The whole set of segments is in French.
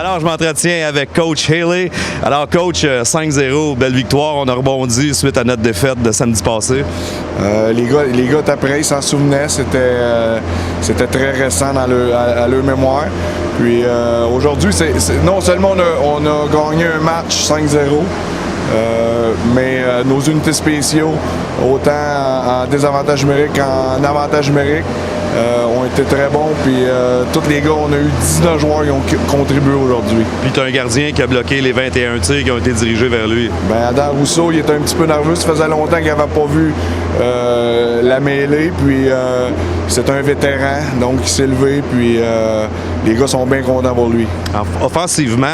Alors, je m'entretiens avec Coach Haley. Alors, Coach, 5-0, belle victoire. On a rebondi suite à notre défaite de samedi passé. Les gars étaient prêts, ils s'en souvenaient. C'était très récent à leur mémoire. Puis aujourd'hui, non seulement on a gagné un match 5-0, mais nos unités spéciaux, autant en désavantage numérique qu'en avantage numérique, ont été très bons. Puis tous les gars, on a eu 19 joueurs qui ont contribué aujourd'hui. Puis tu as un gardien qui a bloqué les 21 tirs qui ont été dirigés vers lui. Bien, Adam Rousseau, il était un petit peu nerveux. Ça faisait longtemps qu'il n'avait pas vu la mêlée. Puis c'est un vétéran, donc il s'est levé. Puis les gars sont bien contents pour lui. Offensivement,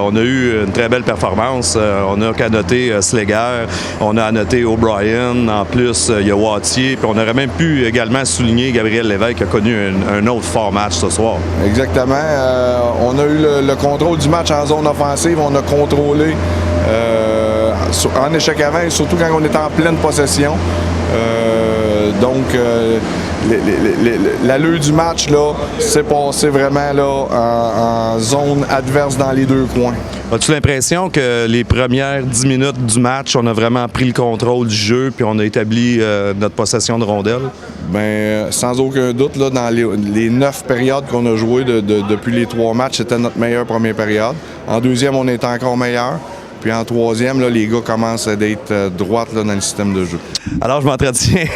on a eu une très belle performance. On a qu'à noter Sleger, on a à noter O'Brien. En plus, il y a Wattier. Puis on aurait même pu également souligner Gabriel Lévesque qui a connu un autre fort match ce soir. Exactement. On a eu le contrôle du match en zone offensive. On a contrôlé en échec avant, et surtout quand on était en pleine possession. L'allure du match s'est passé vraiment en zone adverse dans les deux coins. As-tu l'impression que les premières 10 minutes du match, on a vraiment pris le contrôle du jeu puis on a établi notre possession de rondelles? Bien, sans aucun doute, dans les 9 périodes qu'on a jouées depuis les 3 matchs, c'était notre meilleure première période. En deuxième, on était encore meilleur. Puis en troisième, les gars commencent d'être droites dans le système de jeu. Alors, je m'entretiens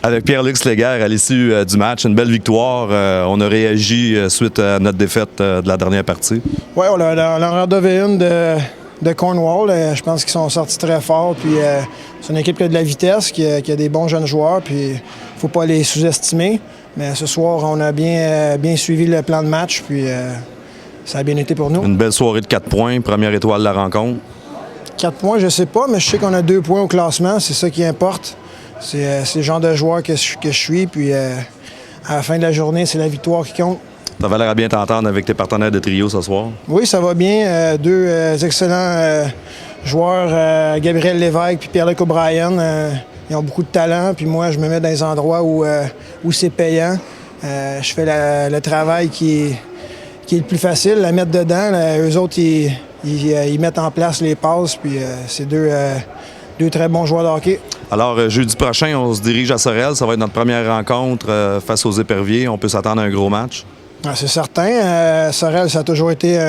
avec Pierre-Luc Sleger à l'issue du match. Une belle victoire. On a réagi suite à notre défaite de la dernière partie. Oui, on en a donné une de Cornwall. Je pense qu'ils sont sortis très fort. Puis c'est une équipe qui a de la vitesse, qui a des bons jeunes joueurs. Puis il ne faut pas les sous-estimer. Mais ce soir, on a bien suivi le plan de match. Puis ça a bien été pour nous. Une belle soirée de 4 points. Première étoile de la rencontre. 4 points, je sais pas, mais je sais qu'on a 2 points au classement. C'est ça qui importe. C'est le genre de joueur que je suis. Puis à la fin de la journée, c'est la victoire qui compte. Ça va l'air à bien t'entendre avec tes partenaires de trio ce soir? Oui, ça va bien. 2 excellents joueurs, Gabriel Lévesque puis Pierre-Luc O'Brien. Ils ont beaucoup de talent. Puis moi, je me mets dans des endroits où c'est payant. Je fais le travail qui est le plus facile, la mettre dedans. Eux autres, ils mettent en place les passes, puis c'est deux très bons joueurs de hockey. Alors, jeudi prochain, on se dirige à Sorel. Ça va être notre première rencontre face aux Éperviers. On peut s'attendre à un gros match? Ah, c'est certain. Sorel, ça a toujours été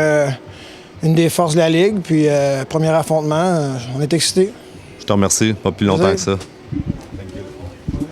une des forces de la Ligue. Puis, premier affrontement, on est excités. Je te remercie. Pas plus longtemps que ça.